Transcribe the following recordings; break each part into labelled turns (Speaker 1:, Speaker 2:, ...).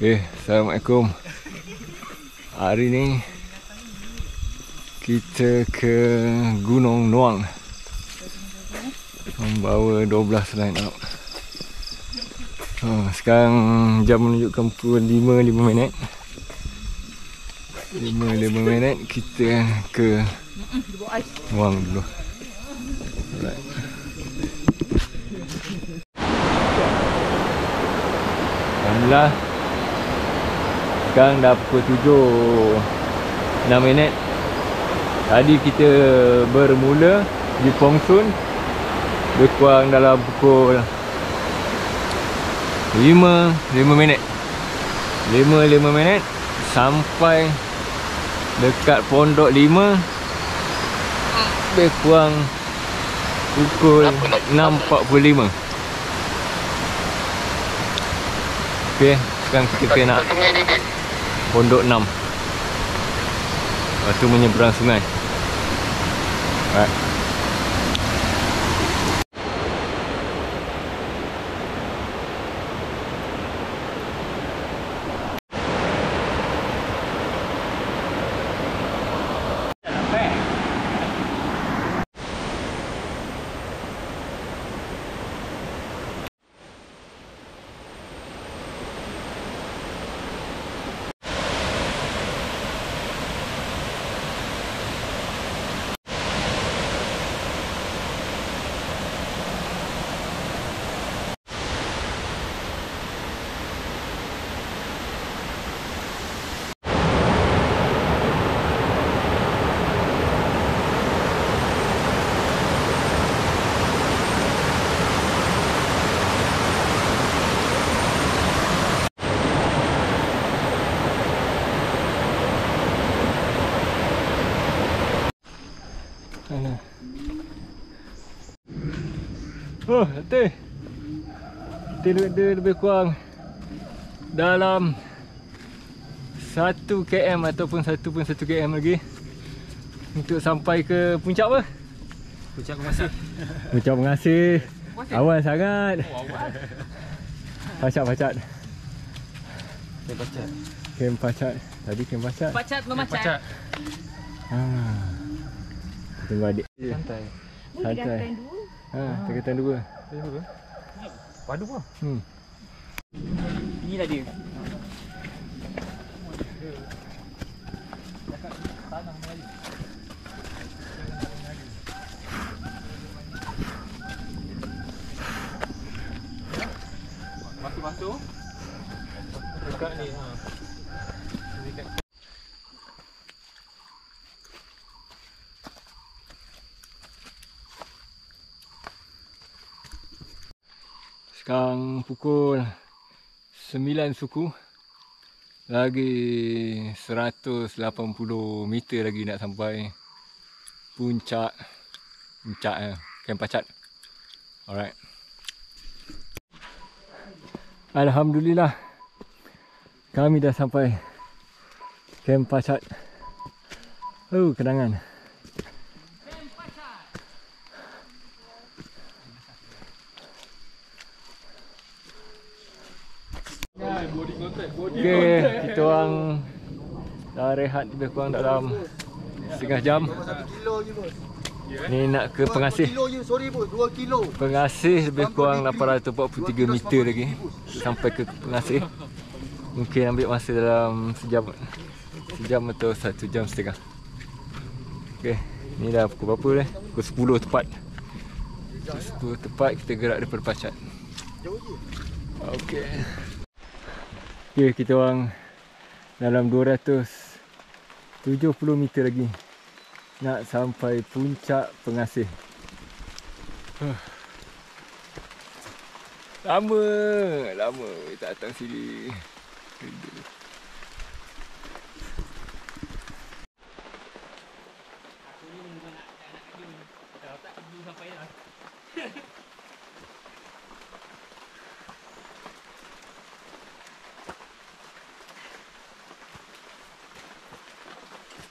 Speaker 1: Assalamualaikum. Hari ni kita ke Gunung Nuang, membawa 12 line up. Sekarang jam menunjukkan pukul 5.05 minit. 5.05 minit kita ke Nuang dulu. Alright. Alhamdulillah. Sekarang dah pukul 7.06 minit. Tadi kita bermula di Pongsun lebih kurang dalam pukul 5 minit. 5 minit sampai dekat Pondok 5 lebih kurang pukul 6.45. Okey, sekarang kita nak Pondok 6. Lepas tu menyeberang sungai. Alright. Hati. Kita lebih kurang dalam 1 km ataupun 1.1 km lagi untuk sampai ke puncak apa?
Speaker 2: Puncak Pengasih.
Speaker 1: Puncak Pengasih. Awal sangat. Pacat. Kem Pacat. Tadi Kem Pacat.
Speaker 3: Pacat memacat.
Speaker 1: Tunggu adik.
Speaker 2: Santai.
Speaker 1: Santai. Tegatan 2.
Speaker 2: Padu apa?
Speaker 3: Inilah dia. Masuk. Dekat ni. Dekat.
Speaker 1: Sekarang pukul 9 suku. Lagi 180 meter lagi nak sampai puncak Kem Pacat. Alright. Alhamdulillah, kami dah sampai Kem Pacat. Kenangan. Okay, kita orang dah rehat lebih kurang dalam setengah jam. Ni nak ke Pengasih. Pengasih lebih kurang 843 meter lagi sampai ke Pengasih. Mungkin ambil masa dalam sejam atau 1 jam setengah. Okay, ni dah pukul berapa dah? Pukul 10 tepat. Pukul 10 tepat kita gerak daripada Pacat. Okay. Okay, kita orang dalam 270 meter lagi nak sampai puncak Pengasih. Lama tak datang sini.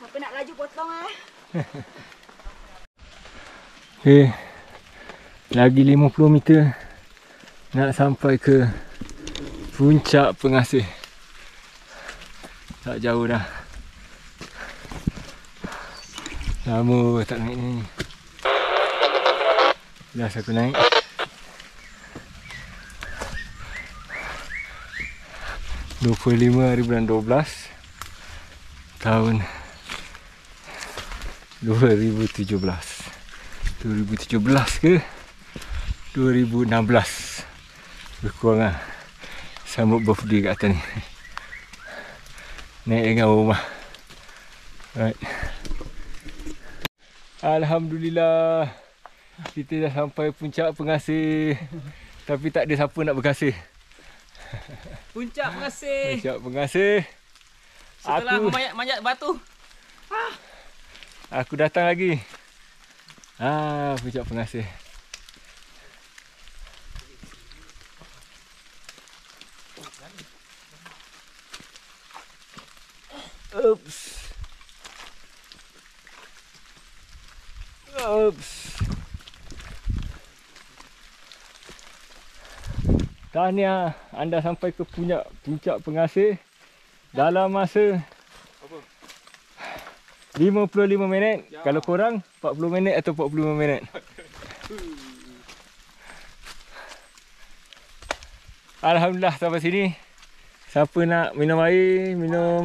Speaker 4: Apa nak laju potong
Speaker 1: Okay, lagi 50 meter nak sampai ke puncak Pengasih. Tak jauh dah. Lama tak naik ni. Last aku naik. hari bulan 12 tahun 2017 ke 2016 lebih kurang lah. Sambut birthday kat atas ni. Naik dengan rumah. Right. Alhamdulillah, kita dah sampai puncak pengasih. Tapi tak ada siapa nak berkasih.
Speaker 2: Puncak pengasih.
Speaker 1: Puncak pengasih.
Speaker 2: Setelah manjat batu.
Speaker 1: Aku datang lagi. Puncak pengasih. Oops. Tahniah, anda sampai ke puncak pengasih dalam masa 55 minit. Ya. Kalau korang 40 minit atau 45 minit. Alhamdulillah sampai sini. Siapa nak minum air, minum.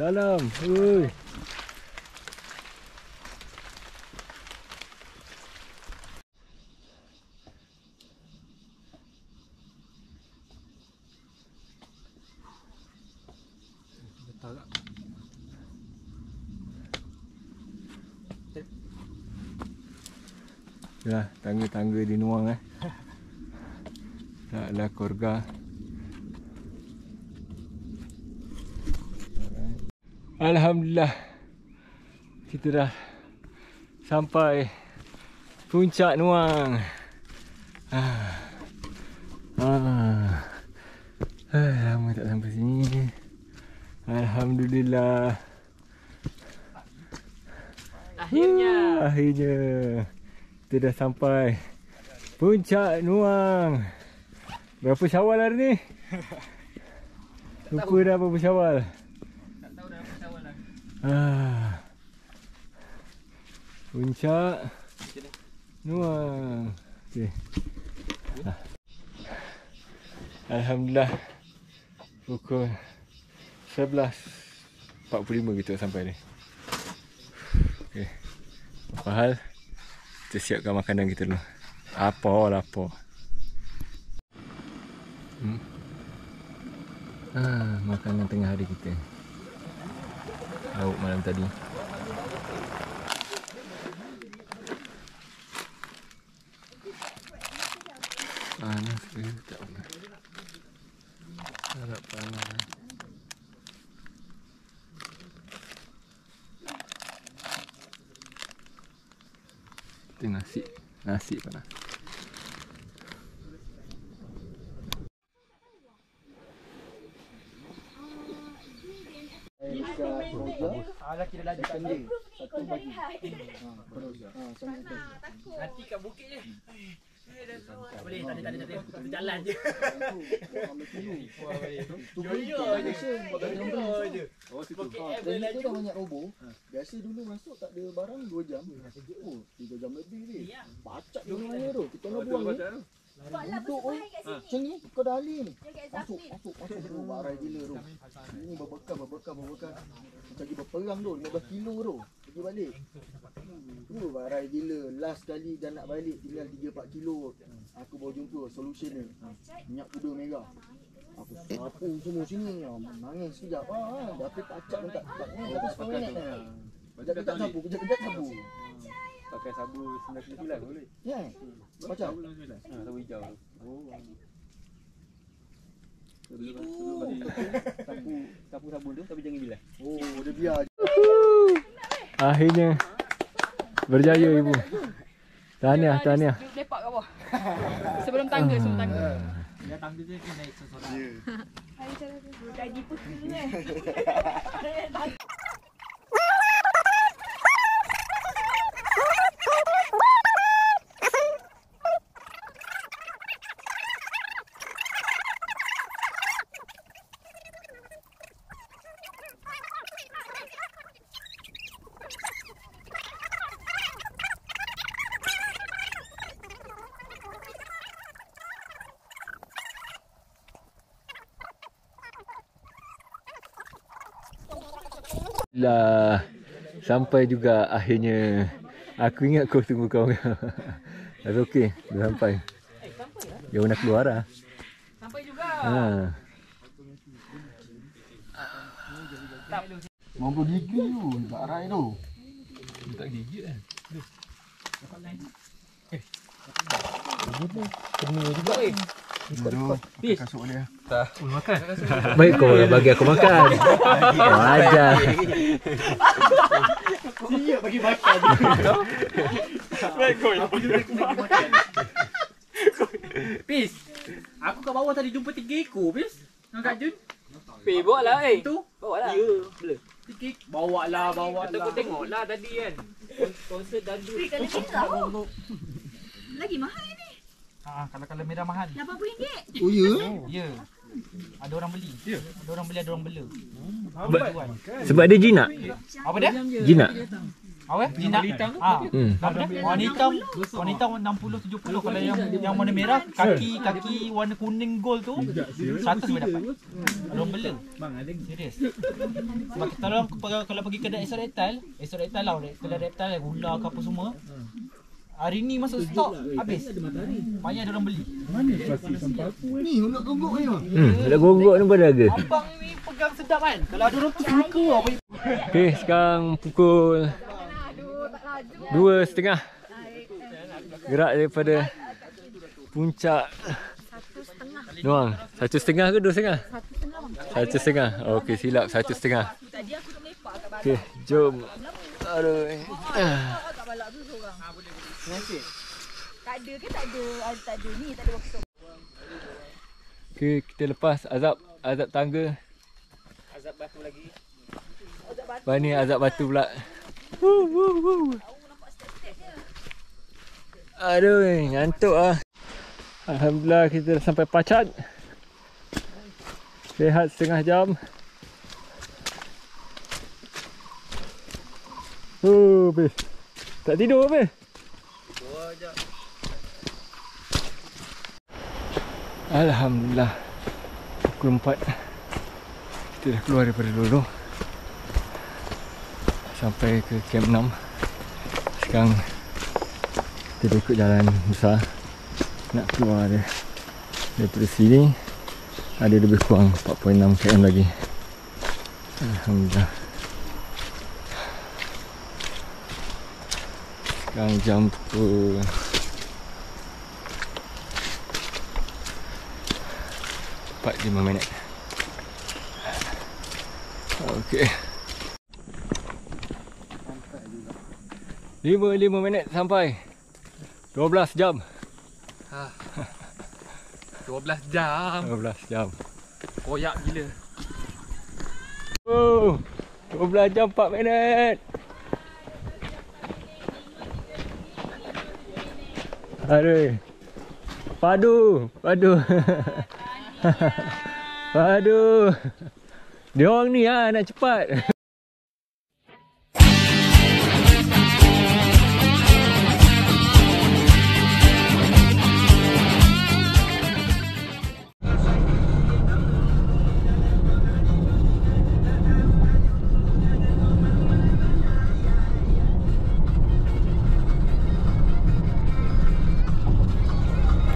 Speaker 1: Dalam. Ya, tangga-tangga di Nuang taklah keluarga. Alhamdulillah, kita dah sampai puncak Nuang. Lama tak sampai sini. Alhamdulillah. Akhirnya kita dah sampai puncak Nuang. Berapa Syawal hari ni? Lupa dah berapa Syawal. Puncak Nuang. Okay. Alhamdulillah, pukul 11.45 kita sampai ni. Okay. Apa hal? Kita siapkan makanan kita dulu. Apa? Makanan tengah hari kita. Lauk malam tadi. Panas ke? Tak panas. Harap panas. Itu nasi panas.
Speaker 2: Laki dah laju kat dia.
Speaker 4: Kau dah lihat.
Speaker 2: Nanti kat bukit je. Tak boleh, tak ada. Jalan je. Yo je.
Speaker 5: Oh, situ. Training tu dah banyak robo. Biasa dulu masuk tak ada barang 2 jam. Oh, 3 jam lebih ni. Pacak dia orang tu. Kita nak buang ni. Duduk macam ni, kau dah alih ni. Masuk. Barai gila tu. Ini berbekal. Macam lagi berperang tu, 15 kilo tu. Pergi balik. Barai gila. Last kali dah nak balik, tinggal 3-4 kilo. Aku baru jumpa solution ni. Minyak kuda merah. Aku sapu semua sini. Nangis sekejap. Tapi pacak pun tak. Tapi 10 minit dah. Kejap sapu.
Speaker 1: Pakai sabun 99 boleh.
Speaker 5: Ya. Macam.
Speaker 1: Sabun hijau tu. Sapu sabun tu tapi jangan bilas.
Speaker 5: Oh, dia biar.
Speaker 1: Akhirnya berjaya ibu. Tahniah.
Speaker 4: Lepak kat bawah. Sebelum tangga.
Speaker 3: Dia tangga je kan naik seorang.
Speaker 4: Hari cara tu. Gaji putih tu kan.
Speaker 1: Lah, sampai juga akhirnya. Aku ingat kau tunggu kau. Tapi okey, dah sampai. Jauh nak keluar dah.
Speaker 2: Sampai juga.
Speaker 5: Mampu gigi tu, tak arai tu.
Speaker 3: Tak gigit kan.
Speaker 1: Kena juga
Speaker 5: Peace. Kasut dia.
Speaker 3: Makan.
Speaker 1: Baik kau bagi aku makan. Ajar.
Speaker 5: Dia bagi makan.
Speaker 3: Baik kau.
Speaker 2: Peace. Aku kat bawah tadi jumpa 3 ekor, Peace. Dengan Kak Jun.
Speaker 6: Bawa lah
Speaker 2: Tu.
Speaker 6: Bawa lah.
Speaker 2: Ya, boleh. 3 ekor. Bawa lah.
Speaker 6: Aku tengok lah tadi kan. Konsert dandu.
Speaker 4: Kalau merah. Lagi mahal ni.
Speaker 2: Kalau merah mahal.
Speaker 4: RM80.
Speaker 5: Oh ya?
Speaker 2: Ya. Ada orang beli. Ada orang beli, ada orang bela.
Speaker 1: Sebab dia jinak.
Speaker 2: Apa dia?
Speaker 1: Jinak.
Speaker 2: Apa? Jinak. Apa dia? Warna hitam 60-70. Kalau yang warna merah, kaki warna kuning gold tu 100 boleh dapat. Ada orang bela. Serius. Sebab kalau pergi kedai Esok Reptile lah, kedai reptile ular ke apa semua. Hari ni masuk stok habis. Banyak ada orang beli.
Speaker 5: Ni nak gonggok ni mah.
Speaker 1: Dah gonggok ni berharga.
Speaker 2: Abang ni pegang sedap kan. Kalau ada orang tu suka apa.
Speaker 1: Okey, sekarang pukul 2.30. Gerak daripada puncak Nuang. 1.5 ke 2.5? 1.5. Okey, silap 1.5.
Speaker 4: Tadi aku dah melepak kat bawah.
Speaker 1: Okey, jom. Aduh.
Speaker 4: Kat balak tu seorang. Tak ada ke tak ada ni, tak ada workshop.
Speaker 1: Okey, kita lepas azab tangga.
Speaker 6: Azab batu lagi.
Speaker 1: Lepas ni azab batu pula. Aduh, ngantuk ah. Alhamdulillah kita dah sampai Pacat. Rehat setengah jam. Bes. Tak tidur apa? Tidur je. Alhamdulillah. Pukul 4. Kita dah keluar daripada Lolo. Sampai ke camp 6. Sekarang kita ikut jalan besar. Nak keluar dia. Daripada sini ada lebih kurang 4.6 km lagi. Alhamdulillah. Sekarang jam pukul 4:05. Okey. 5 minit sampai. 12 jam.
Speaker 3: 12 jam.
Speaker 1: 12 jam.
Speaker 3: Koyak gila.
Speaker 1: Oh, 12 jam 4 minit. Aduh. Padu. Padu. Dia orang ni nak cepat.